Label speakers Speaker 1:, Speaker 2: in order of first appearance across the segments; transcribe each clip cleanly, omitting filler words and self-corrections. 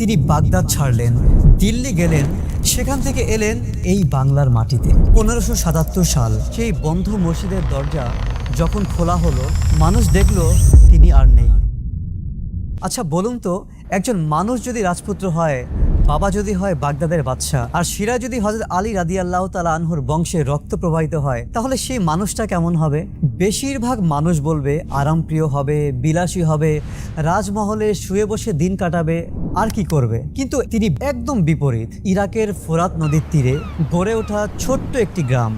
Speaker 1: তিনি বাগদাদ ছাড়লেন, দিল্লি গেলেন, সেখান থেকে এলেন এই বাংলার মাটিতে। 1577 সাল সেই বন্ধ মসজিদের দরজা যখন খোলা হলো, মানুষ দেখলো তিনি আর নেই। আচ্ছা বলুন তো, একজন মানুষ যদি রাজপুত্র হয়, বাবা যদি হয় বাগদাদের বাদশাহ, আর শিরা যদি হযরত আলী রাদিয়াল্লাহু তাআলা আনহুর বংশে রক্ত প্রবাহিত হয়, তাহলে সেই মানুষটা কেমন হবে? বেশিরভাগ মানুষ বলবে আরামপ্রিয় হবে, বিলাসী হবে, রাজমহলে শুয়ে বসে দিন কাটাবে, আর কি করবে। কিন্তু তিনি একদম বিপরীত। ইরাকের ফোরাত নদীর তীরে গড়ে ওঠা ছোট্ট একটি গ্রাম,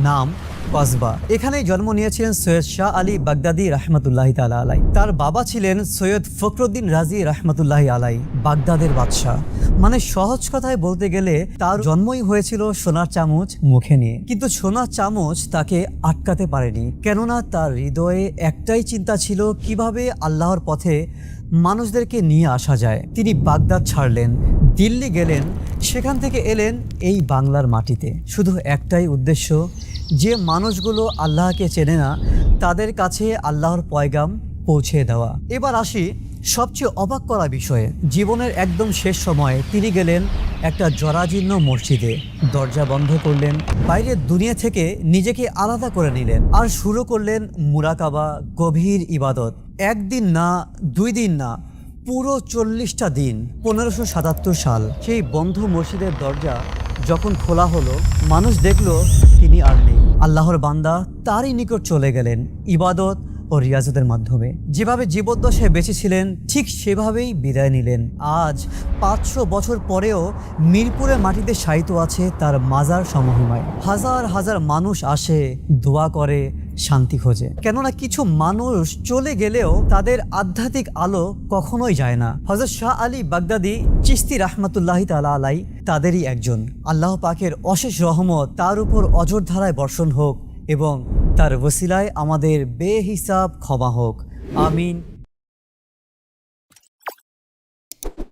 Speaker 1: নাম কসবা। এখানেই জন্ম নিয়েছিলেন সৈয়দ শাহ আলী বাগদাদি রহমতুল্লাহি তাআলা আলাই। তার বাবা ছিলেন সৈয়দ ফখরুদ্দিন রাজি রহমতুল্লাহি আলাই, বাগদাদের বাদশাহ। মানে সহজ কথায় বলতে গেলে তার জন্মই হয়েছিল সোনার চামচ মুখে নিয়ে। কিন্তু সোনার চামচ তাকে আটকাতে পারেনি, কেননা তার হৃদয়ে একটাই চিন্তা ছিল, কিভাবে আল্লাহর পথে মানুষদেরকে নিয়ে আসা যায়। তিনি বাগদাদ ছাড়লেন, দিল্লি গেলেন, সেখান থেকে এলেন এই বাংলার মাটিতে। শুধু একটাই উদ্দেশ্য, যে মানুষগুলো আল্লাহকে চেনে না তাদের কাছে আল্লাহর পয়গাম পৌঁছে দেওয়া। এবার আসি সবচেয়ে অবাক করা বিষয়ে। জীবনের একদম শেষ সময়ে তিনি গেলেন একটা জরাজীর্ণ মসজিদে, দরজা বন্ধ করলেন, বাইরের দুনিয়া থেকে নিজেকে আলাদা করে নিলেন, আর শুরু করলেন মুরাকাবা, গভীর ইবাদত। একদিন না, 2 দিন না, পুরো 40টা দিন। 1577 সাল সেই বন্ধ মসজিদের দরজা যখন খোলা হলো, মানুষ দেখলো তিনি আর নেই। আল্লাহর বান্দা তারই নিকট চলে গেলেন ইবাদত ও রিয়াজতের মাধ্যমে। যেভাবে জীবদ্দশায় বেঁচে ছিলেন, ঠিক সেভাবেই বিদায় নিলেন। আজ 500 বছর পরেও মিরপুরের মাটিতে শায়িত আছে তার মাজার সমহিমায়। হাজার হাজার মানুষ আসে, দোয়া করে, শান্তি খোঁজে। কেননা কিছু মানুষ চলে গেলেও তাদের আধ্যাত্মিক আলো কখনোই যায় না। হযরত শাহ আলী বাগদাদি চিশতি রহমতুল্লাহি তাআলা আলাই তাদেরই একজন। আল্লাহ পাকের অশেষ রহমত তার উপর অঝোর ধারায় বর্ষণ হোক এবং তার ওসিলায় আমাদের বেহিসাব ক্ষমা হোক। আমিন।